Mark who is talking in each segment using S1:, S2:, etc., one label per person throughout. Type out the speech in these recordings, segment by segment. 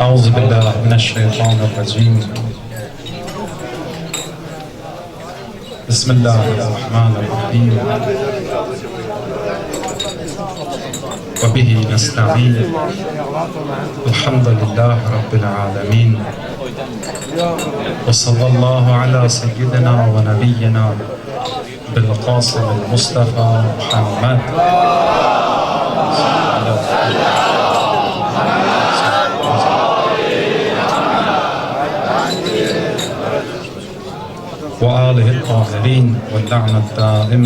S1: أعوذ بالله من الشيطان الرجيم. بسم الله الرحمن الرحيم. وبه نستعين. الحمد لله رب العالمين. وصلى الله على سيدنا ونبينا بالقاسم المصطفى محمد وآله الطاهرين واللعنة الدائم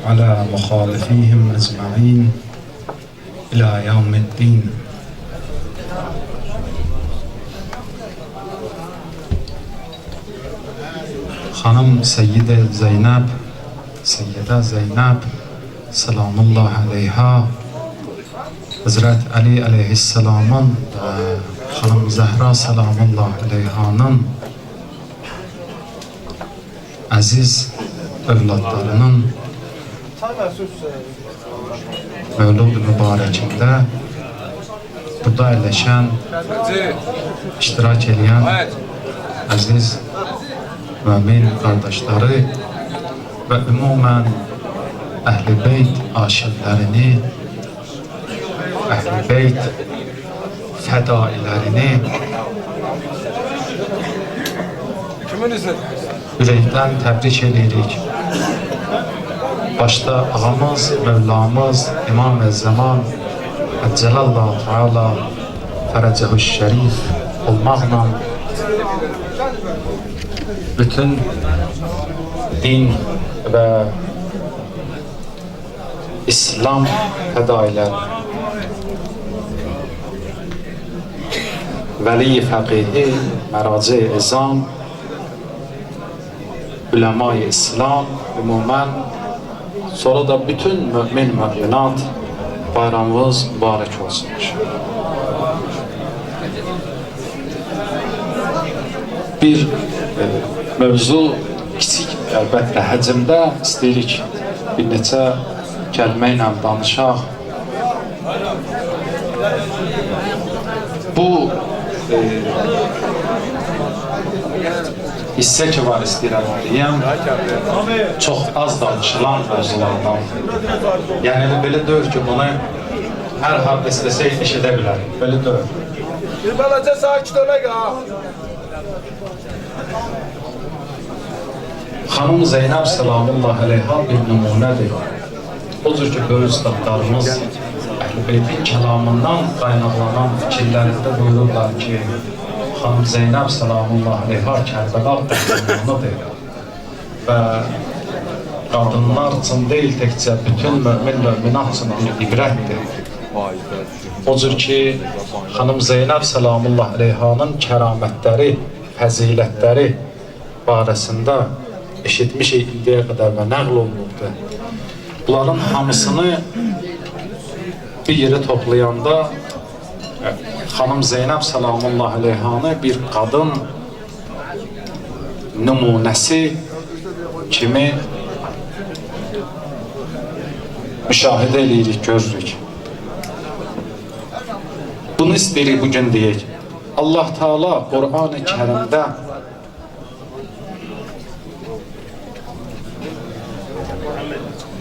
S1: على مخالفيهم أجمعين إلى يوم الدين. Hanım Seyyide Zeynep selamullah aleyha, Hazret Ali aleyhisselamın ve Hanım Zehra selamullah aleyhanın evlatlarının Mevlud-u Mübarekinde burada yerleşen, iştirak edən aziz mümin kardeşleri ve umumen Ehl-i Beyt aşıklarını, Ehl-i Beyt fedailerini yürekten tebrik edirik. Başta ağamız, Mevlamız, İmam-ı Zaman Eccelallahu Teala Ferecehu Şerif olmakla bütün din ve İslam fedailer, veli fakihi, meraci izam, ulema-i İslam, umumen sonra da bütün mümin müminat bayramımız mübarek olsun. Bir mövzu kiçik əlbəttə həcmdə istəyirik bir neçə kəlmə ilə danışaq. Bu hissə ki var istəyirəm deyəm, çox az danışılan mövzulardan. Yəni belə deyil ki, bunu hər halda istəsək iş edə bilərik, belə deyil.
S2: Bir balaca sakit olaq ha.
S1: Hanım Zeynep selamullah aleyha bir nümunədir. O cür ki, böyük üstadlarımız Əhl-i Beytin kəlamından qaynaqlanan fikirlərində buyururlar ki, Hanım Zeynep selamullah aleyha Kərbəla qəhrəmanıdır və qadınlar üçün deyil təkcə bütün müminat üçün bir ibrətdir. O cür ki, Hanım Zeynep selamullah aleyhanın kəramətləri, fəzilətləri barəsində eşitmişik indiyə qədər və nəql olunubdur. Bunların hamısını bir yere toplayanda Hanım Zeynep selamullah aleyhanı bir kadın nümunəsi kimi müşahidə edirik, görürük. Bunu istəyirik bugün deyək. Allah Teala Qur'an-ı Kərimdə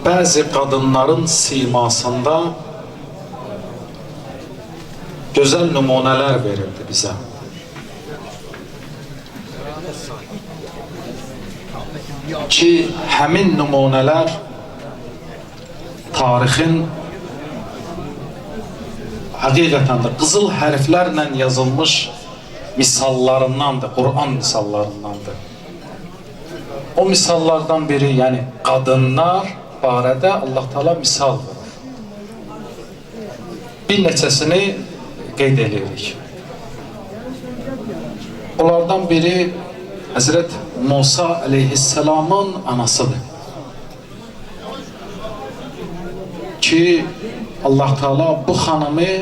S1: bazı kadınların simasında güzel numuneler verildi bize. Ki həmin numuneler tarixin həqiqətən də qızıl hərflərlə yazılmış misallarındandır, Qur'an misallarındandır. O misallardan biri, yani kadınlar barədə Allah Teala misal verir. Bir neçəsini qeyd edirik. Onlardan biri Hazret Musa aleyhisselamın anasıdır. Ki Allah Teala bu xanımı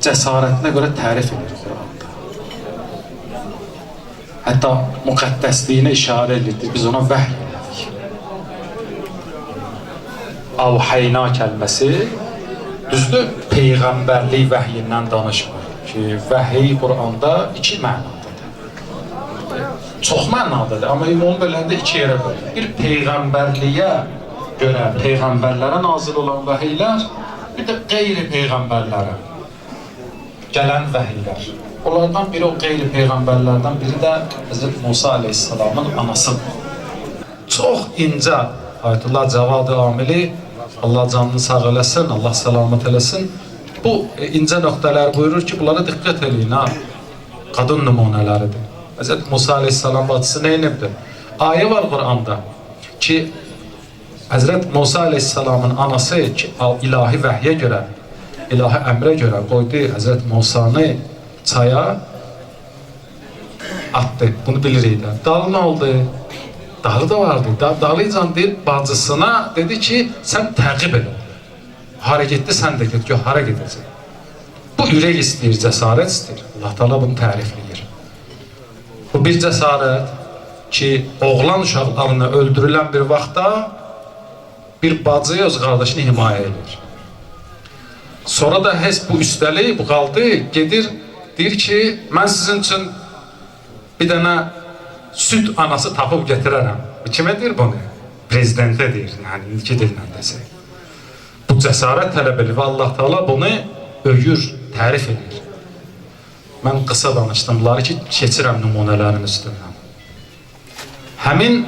S1: cəsarətinə görə tərif edir Qur'anda. Hətta müqəddəsliyinə işarə edir. Biz ona vəhy Avhayna kəlməsi Düzdür, peyğəmbərlik vəhyindən danışmır ki, vəhiy Quranda iki mənadadır. Çox mənadadır, amma ümumi böləndə iki yerə bölür. Bir peyğəmbərliyə görə peyğəmbərlərə nazil olan vəhiylər, bir də qeyri-peyğəmbərlərə gələn vəhiylər. Onlardan biri o qeyri-peyğəmbərlərdən biri də Hz. Musa aleyhissalamın anasıdır. Çox incə Ayətullah Cavad Amili, Allah canını sağ eləsin, Allah salamat eləsin. Bu incə nöqtələr buyurur ki, bunlara diqqət eləyin ha. Qadın nümunələridir. Hz. Musa aleyhissalam bacısı nə edibdir? Ayə var Quranda ki, Hz. Musa aleyhissalamın anası ki, ilahi vəhyə görə, ilahi əmrə görə qoydu Hz. Musanı çaya atdı. Bunu bilirik də. Dalı nə oldu? Dalı da vardı. Dalıcan deyib bacısına dedi ki, sən təqib elə. Hara getdi, sən də get, yox, hara gedəcək. Bu ürək istəyir, cəsarət istəyir. Allah Teala bunu tərifləyir. Bu bir cəsarət ki, oğlan uşaqlarına öldürülən bir vaxtda bir bacı öz qardaşını himayə edir. Sonra da heç bu üstəlik, bu qaldı, gedir, deyir ki, mən sizin üçün bir dənə süt anası tapıb getirərəm. Kimə deyir bunu? Prezidentə deyir, yəni indiki dillə desək. Bu cəsarət tələb edir və Allah Teala bunu öyür, tərif edir. Mən qısa danışdım, bunları ki, keçirəm nümunələrin üstündən. Həmin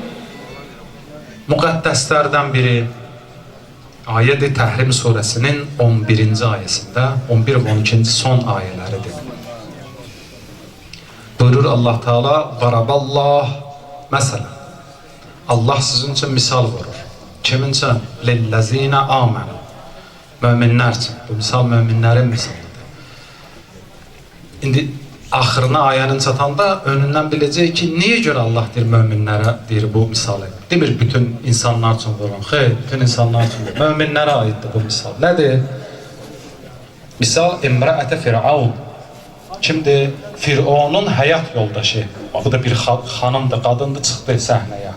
S1: müqəddəslərdən biri Ayəd-i Təhrim surəsinin 11-ci ayəsində, 11 və 12-ci son ayələridir. Buyurur Allah Teala, Qaraballah, məsələn, Allah sizin üçün misal vurur. Kimin üçün? Lilləzinə amən. Möminlər üçün. Bu misal möminlərin misalıdır. İndi axırına ayənin çatanda önündən biləcək ki, niyə görə Allah deyir möminlərə deyir bu misalı? Demir bütün insanlar üçün vurun. Xeyr, bütün insanlar üçün vurun. Möminlərə aiddir bu misal. Nədir? Misal İmrəətə Firavun. Kimdir? Firavunun həyat yoldaşı. Bu da bir xanımdır, qadındır, çıxdı səhnəyə.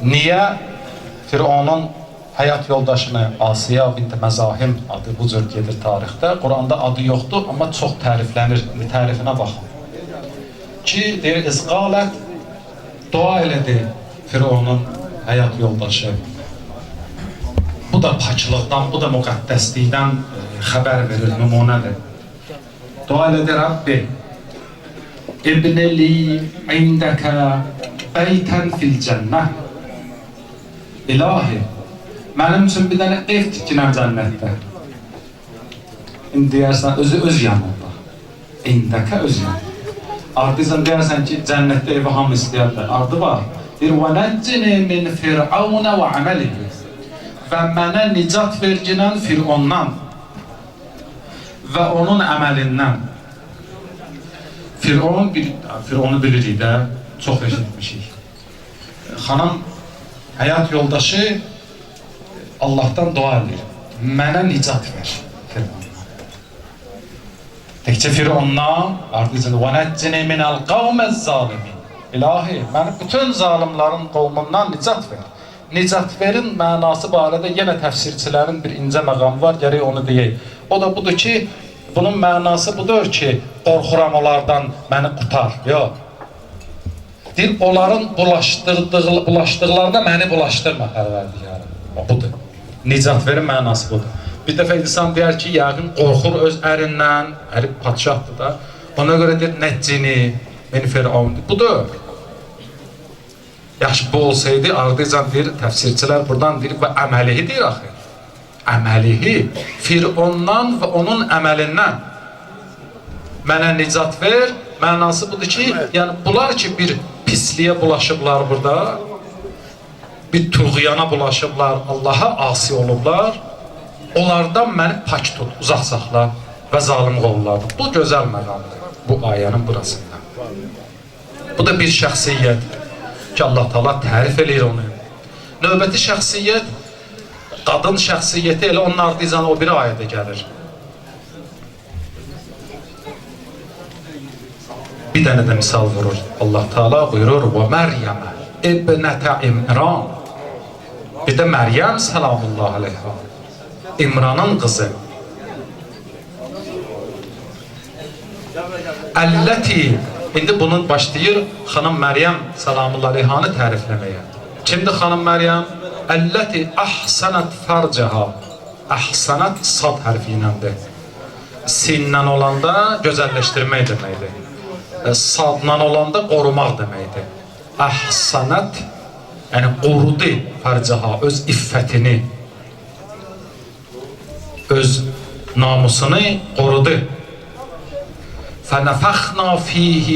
S1: Niyə Firavunun həyat yoldaşını Asiya bint Məzahim adı bu cür gedir tarixdə. Quranda adı yoxdur, amma çox təriflənir. Tərifinə baxın. Ki, deyir, İzqalət dua elədi Firavunun həyat yoldaşı. Bu da paçılıqdan, bu da müqəddəslikdən xəbər verir, nümunədir. Dua elədi, Rabbi, İbneli indəkə bəytən fil cənnə. İlahi, mənim üçün bir dənə ev tikinəm cənnətdə. İndi deyərsən, özü öz yanında. İndəkə öz yanında. Ardıysan deyərsən ki, cənnətdə evi hamı istəyərlər. Ardı var. Deyir, وَنَجِّنِ مِنْ فِرْعَوْنَ وَعَمَلِهِ Və mənə nicat verginən Firondan və onun əməlindən. Fironu bilirik də, çox eşitmişik. Xanım, həyat yoldaşı Allah'tan dua edir. Mənə nicat ver Firondan. Təkcə Firondan, ardınca وَنَجِّنِ مِنَ الْقَوْمَ الظَّالِمِينَ İlahi, məni bütün zalimların qovmundan nicat ver. Nicat verin mənası barədə yenə təfsirçilərin bir incə məqamı var, gərək onu deyək. O da budur ki, bunun mənası budur ki, qorxuram onlardan məni qutar. Yox. Deyir, onların bulaşdıqlarına məni bulaşdırma Pərverdigarım. O budur. Nicat verin mənası budur. Bir dəfə insan deyər ki, yəqin qorxur öz ərindən, əri padşahdır da. Ona görə deyir, Nəccini, min Firavun. Budur. Yaxşı, bu olsaydı, ardıycan deyir, təfsirçilər buradan deyir və əməlihi deyir axı. Əməlihi, Firondan və onun əməlindən mənə nicat ver, mənası budur ki, yəni bunlar ki bir pisliyə bulaşıblar burada, bir tuğyana bulaşıblar, Allaha asi olublar, onlardan məni pak tut, uzaq saxla və zalim qollardır. Bu gözəl məqamdır, bu ayənin burasında. Bu da bir şəxsiyyət ki, Allah Teala tərif eləyir onu. Növbəti şəxsiyyət, qadın şəxsiyyəti elə onun ardıycan o bir ayədə gəlir. Bir dənə də misal vurur. Allah Teala buyurur, وَمَرْيَمَ اِبْنَةَ İmran Bir de Meryem selamullah aleyha. İmran'ın kızı. Əlləti. İndi bunun başlayır xanım Meryem selamullah aleyhanı tərifləməyə. Kimdir xanım Meryem? Əlləti ahsanat farcaha. Ahsanat sad hərfi iləndir. Sinlə olanda gözəlləşdirmək deməkdir. Sadla olanda qorumaq deməkdir. Ahsanat, yəni qorudu farcaha, öz iffətini, öz namusunu qorudu. فَنَفَخْنَا ف۪يهِ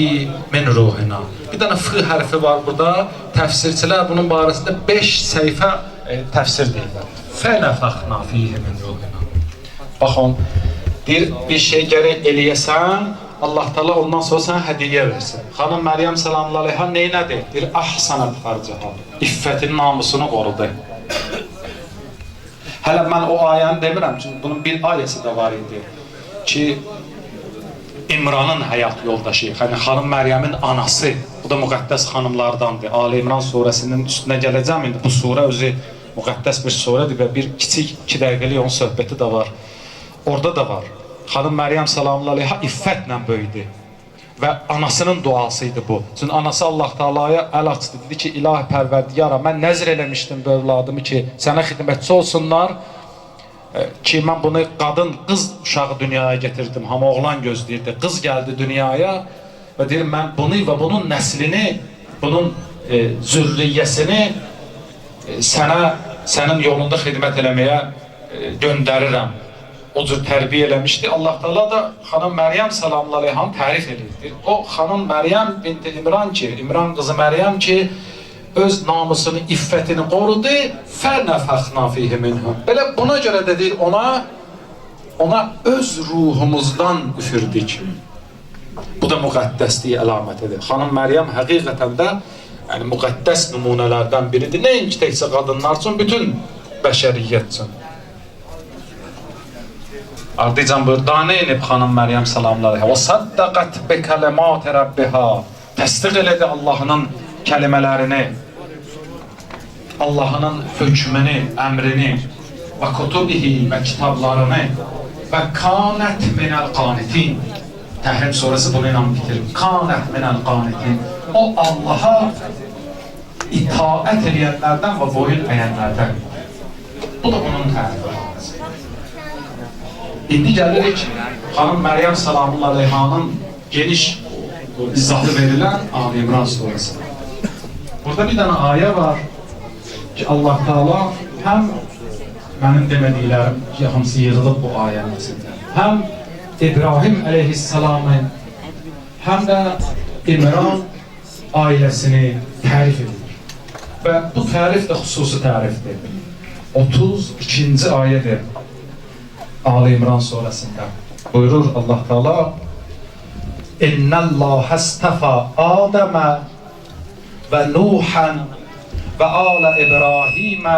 S1: مِنْ رُوحِنَا. Bir tane fı hərfi var burada. Təfsirçilər bunun barəsində 5 səhifə təfsir deyirlər. فَنَفَخْنَا ف۪يهِ مِنْ رُوحِنَا. Baxın, bir şey gərək eləyəsən, Allah Teala ondan sonra sənə hədiyyə versin. Xanım Məryəm selamullah aleyha neynədir? Bir ahsanat farcaha. İffətin namusunu qorudu. Hələ mən o ayəni demirəm, çünki bunun bir ayəsi də var idi ki, İmran'ın həyat yoldaşı, yəni xanım Məryəmin anası, bu da müqəddəs xanımlardandır. Ali İmran surəsinin üstünə gələcəm, indi bu surə özü müqəddəs bir surədir və bir kiçik 2 dəqiqəlik onun söhbəti də var. Orada da var. Xanım Məryəm selamullah aleyha iffətlə böyüdü və anasının duasıydı bu. Çünki anası Allah Teala'ya əl açdı, dedi ki, ilahi pərverdiyara, mən nəzr eləmişdim bu övladımı ki, sənə xidmətçi olsunlar ki, mən bunu qadın, qız uşağı dünyaya getirdim, hamı oğlan gözləyirdi, qız gəldi dünyaya və deyir, mən bunu və bunun nəslini, bunun zürriyyəsini sənin yolunda xidmət eləməyə göndərirəm. O cür tərbiyə eləmişdi. Allah Teala da xanım Məryəm selamullah aleyhanı tərif edirdi. O xanım Məryəm binti İmran ki, İmran qızı Məryəm ki, öz namusunu, iffətini qorudu. فَنَفَخْنَا فِيهِ مِنْهُ. Belə buna görə də deyir, ona öz ruhumuzdan üfürdük. Bu da müqəddəsliyi əlamət edir. Xanım Məryəm həqiqətən də yəni, müqəddəs nümunələrdən biridir. Nəinki təkcə qadınlar üçün, bütün bəşəriyyət üçün. Ardıcan buyur, danə inib xanım Məryəm selamullah aleyha. وَصَدَّقَتْ بِكَلَمَاتِ رَبِّهَا. Təsdiq elədi Allah'ının kəlimələrini, Allah'ının hökmünü, əmrini və kutubihi və kitablarını və kanət minəl qanitin. Təhrim surəsi bunu ilə bitirir. Kanət minəl qanitin. O Allah'a itaət edənlərdən və boyun əyənlərdən. Bu da bunun tərifi. İndi gəlirik xanım Məryəm selamullah aleyhanın geniş izahı verilən Ali İmran surəsi. Burada bir dənə ayə var ki, Allah Teala həm mənim demədiklərim ki, hamısı yığılıb bu ayənin içində, həm İbrahim əleyhissalamın, həm də İmran ailəsini tərif edir. Və bu tərif də xüsusi tərifdir. 32-ci ayədir Ali İmran surəsində. Buyurur Allah Teala: İnnəllâhe istəfə Ədəmə və Nuhan və alə İbrahimə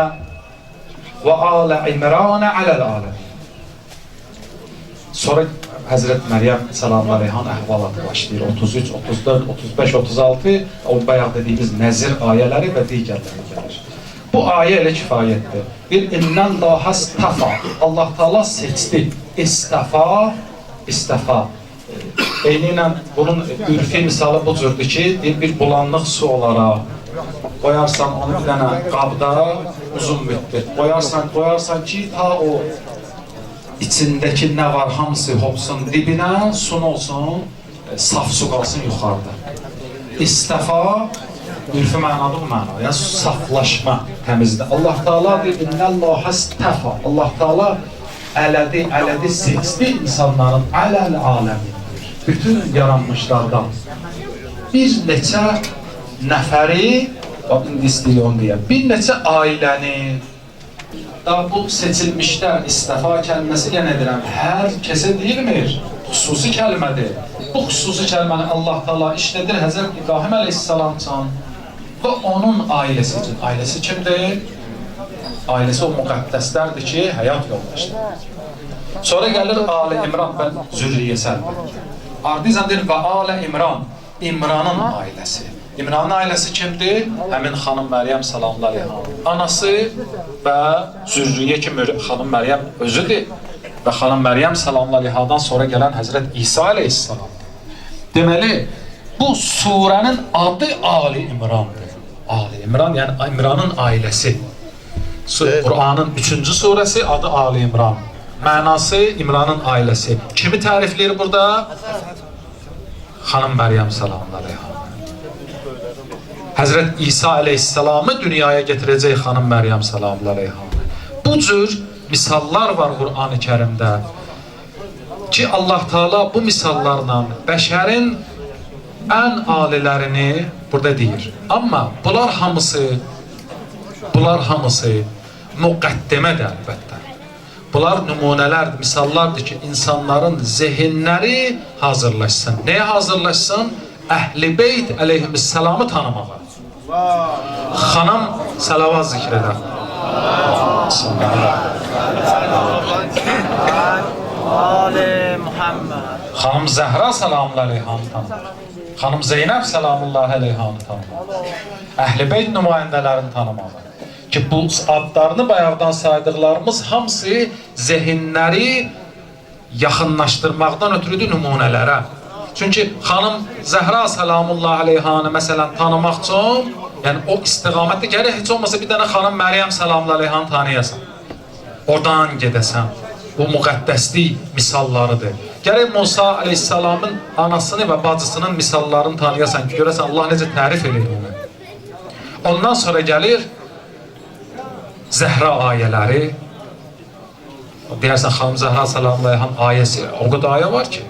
S1: və alə İmranə aləl aləm. Sonra Həzrət Məryəm selamullah aleyhanın əhvalatı başlayır. 33, 34, 35, 36 o bayaq dediyimiz nəzir ayələri və digərləri gəlir. Bu ayə elə kifayətdir. Bir innəllâhe istəfə. Allah Teala seçdi. İstəfa. Eyni ilə bunun ürfi misalı bu cürdür ki, bir bulanlıq su olaraq qoyarsan onu bir dənə qabda uzun müddət qoyarsan ki, ta o içindəki nə var hamısı hopsun dibinə, sun olsun, saf su qalsın yuxarıda. İstəfa ürfi mənadır bu məna, yəni saflaşma, təmizlə. Allah Teala deyir, innəllâhe istəfə. Allah Teala ələdi seçdi insanların aləl aləmi. Bütün yaranmışlardan bir neçə nəfəri, indi istəyir onu deyəm, bir neçə ailəni, da bu seçilmişlər, istifa kəlməsi yenə edirəm, hər kəsə deyilmir, xüsusi kəlmədir. Bu xüsusi kəlməni Allah Teala işlədir Həzrət İbrahim əleyhissalam üçün və onun ailəsi üçün. Ailəsi kimdir? Ailəsi o müqəddəslərdir ki, həyat yoldaşdır. Sonra gəlir Ali İmran və zürriyyəsəndir. Ardizən deyir və alə İmran, İmranın ailəsi. İmranın ailəsi kimdir? Həmin xanım Məryəm salamlar əleyha. Anası və zürriyə kimi xanım Məryəm özüdür. Və xanım Məryəm salamlar əleyhadan sonra gələn Həzrət İsa əleyhissalam. Deməli, bu surənin adı Ali İmrandır. Ali İmran, yəni İmranın ailəsi. Qur'anın 3-cü surəsi adı Ali İmran. Mənası İmranın ailəsi. Kimi tərifləyir burada? Xanım Məryəm salamlar əleyha. Həzrət İsa əleyhissalamı dünyaya getirəcək xanım Məryəm salamlar əleyha. Bu cür misallar var Qur'an-ı Kərimdə ki, Allah Teala bu misallarla bəşərin ən alilərini burada deyir. Amma bunlar hamısı müqəddəmədir əlbəttə. Bunlar nümunələrdir, misallardır ki, insanların zehinləri hazırlaşsın. Nəyə hazırlaşsın? Əhl-i Beyt əleyhissalamı tanımağa. Xanım salavat zikr edər. Xanım Zəhra salamullah əleyhanı tanımağa. Xanım Zeynəb salamullah əleyhanı tanımağa. Əhl-i Beyt nümayəndələrini tanımağa. Ki bu adlarını bayaqdan saydıqlarımız hamısı zehinləri yaxınlaşdırmaqdan ötürüdür nümunələrə. Çünki xanım Zəhra salamullah əleyhanı məsələn tanımaq üçün, yəni o istiqamətdə gərək heç olmasa bir dənə xanım Məryəm salamullah əleyhanı tanıyasan. Oradan gedəsən. Bu müqəddəslik misallarıdır. Gərək Musa əleyhissalamın anasını və bacısının misallarını tanıyasan ki, görəsən Allah necə tərif edir onu. Ondan sonra gəlir Zəhra ayələri. Deyərsən xanım Zəhra salamullah əleyhanın ayəsi, o qədər ayə var ki.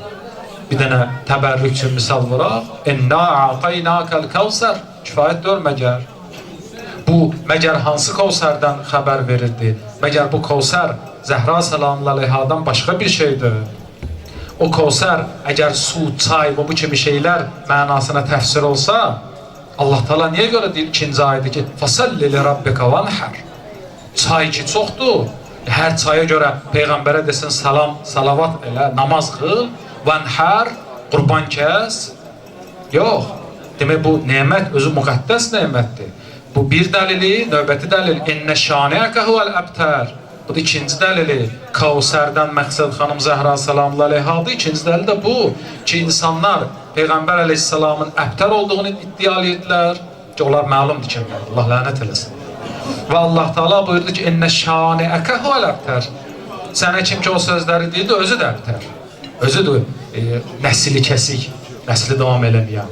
S1: Bir dənə təbərrük üçün misal vuraq. İnna a'taynakal kevser. Kifayət deyil məgər. Bu məgər hansı Kevsərdən xəbər verirdi? Məgər bu Kevsər Zəhra salamullah əleyhadan başqa bir şeydir. O Kevsər əgər su, çay və bu kimi şeylər mənasına təfsir olsa, Allah Teala niyə görə deyir ikinci ayədə ki, fasalli li rabbika vanhar. Çay ki çoxdur. Hər çaya görə peyğəmbərə desin salam, salavat elə, namaz qıl, vanhar, qurban kəs. Yox. Demək bu nemət özü müqəddəs nemətdir. Bu bir dəlili, növbəti dəlil innə şani'əkə huvəl əbtər. Bu da ikinci dəlili. Kevsərdən məqsəd xanım Zəhra salamullah əleyhadır. İkinci dəlil də bu ki, insanlar Peyğəmbər əleyhissalamın əbtər olduğunu iddia edirdilər ki, onlar məlumdur ki, Allah lənət eləsin. Və Allah Teala buyurdu ki, innə şani'əkə huvəl əbtər. Sənə kim ki o sözləri deyildi, özü də əbtər. Özüdür nəsli kəsik, nəsli davam eləməyən.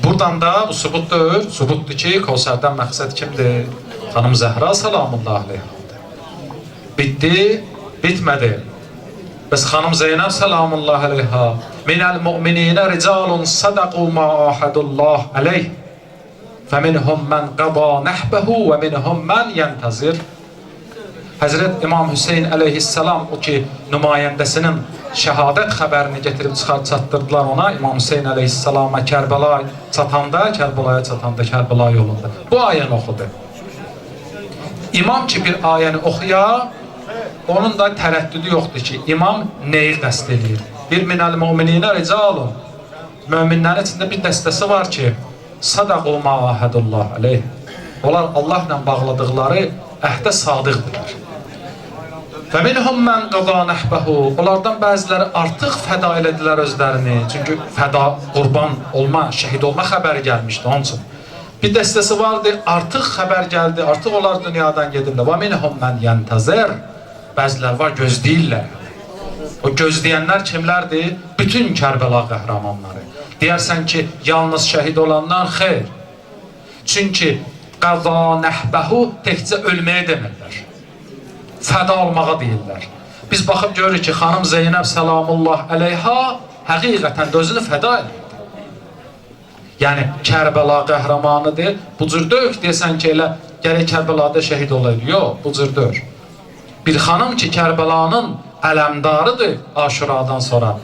S1: Buradan da bu sübutdur. Sübutdur ki, Kevsərdən məqsəd kimdir? Xanım Zəhra salamullah əleyhadır. Bitti, bitmədi. Bəs xanım Zeynəb salamullah əleyha minəl mü'mininə ricalun sadaqu ma ahadullah əleyh fəminhum mən qaba nəhbəhu və minhum mən yəntəzir. Həzrət İmam Hüseyin əleyhissalam o ki, nümayəndəsinin şəhadət xəbərini getirib çatdırdılar ona. İmam Hüseyin əleyhissalama Kərbəlaya çatanda, Kərbala yolunda. Bu ayəni oxudu. İmam ki bir ayəni oxuya, onun da tərəddüdü yoxdur ki, imam nəyi qəsd edir? Bir minəl mümininə ricalun. Möminlərin içində bir dəstəsi var ki, sadaqu ma ahadullah əleyh. Onlar Allahla bağladıqları əhdə sadiqdirlər. Və minhum mən qada nəhbəhu. Onlardan bəziləri artıq fəda elədilər özlərini. Çünki fəda, qurban olma, şəhid olma xəbəri gəlmişdi onun üçün. Bir dəstəsi vardı, artıq xəbər gəldi, artıq onlar dünyadan gedirlər. Və minhum mən yəntəzir. Bəzilər var, gözləyirlər. O gözləyənlər kimlərdir? Bütün Kərbəla qəhrəmanları. Deyərsən ki, yalnız şəhid olanlar xeyr. Çünki qada nəhbəhu təkcə ölməyə demirlər. Fəda olmağa deyirlər. Biz baxıb görürük ki, xanım Zeynəb salamullah əleyha həqiqətən də özünü fəda edir. Yəni, Kərbəla qəhrəmanıdır. Bu cür deyil ki, deyəsən ki, elə gərək Kərbəlada şəhid olaydı. Yox, bu cür deyil. Bir xanım ki, Kərbəlanın ələmdarıdır Aşuradan sonra.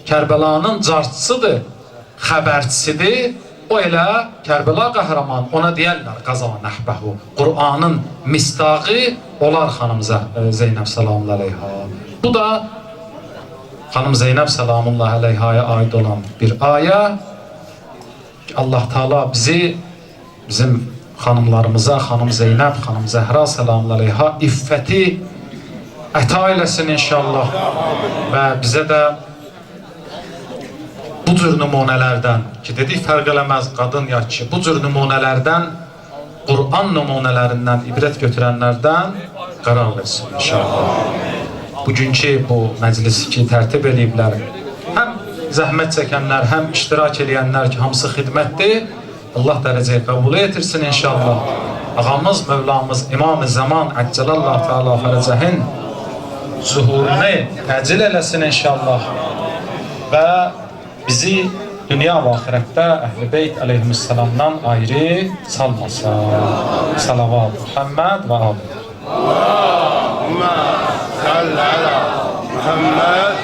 S1: Kərbəlanın carçısıdır, xəbərçisidir. O elə Kərbəla qəhrəman, ona deyərlər qaza nəhbəhu. Qur'anın mistaqı olar xanım Zeynəb salamullah əleyha. Bu da xanım Zeynəb salamullah əleyhaya aid olan bir ayə. Allah Taala bizi, bizim xanımlarımıza, xanım Zeynəb, xanım Zəhra salamlarıyha iffəti əta eləsin inşallah. Və bizə də bu cür nümunələrdən, ki dedik fərq eləməz qadın ya kişi, bu cür nümunələrdən, Qur'an nümunələrindən ibrət götürənlərdən qərar versin inşallah. Bugünkü bu məclisi ki tərtib ediblər, həm zəhmət çəkənlər, həm iştirak edənlər ki, hamısı xidmətdir. Allah dərəcəyə qəbul etirsin inşallah. Ağamız, Mövlamız, İmam-ı Zaman, Əccəlallah Teala fərəcəhin zuhurunu təcil eləsin inşallah. Və bizi dünya və axirətdə Əhl-i Beyt əleyhissalamdan ayrı salmasın. Salavat Muhammed və Ali.
S2: Allahümme salli ala Muhammed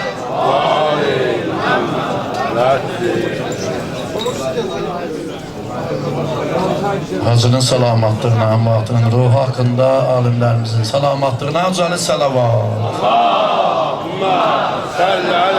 S2: ve ali Muhammed.
S3: Hacının salamatlığına, əmmatının ruhu haqqında alimlərimizin salamatlığına, Hacı'nın salavat.
S2: Allahümme salli ala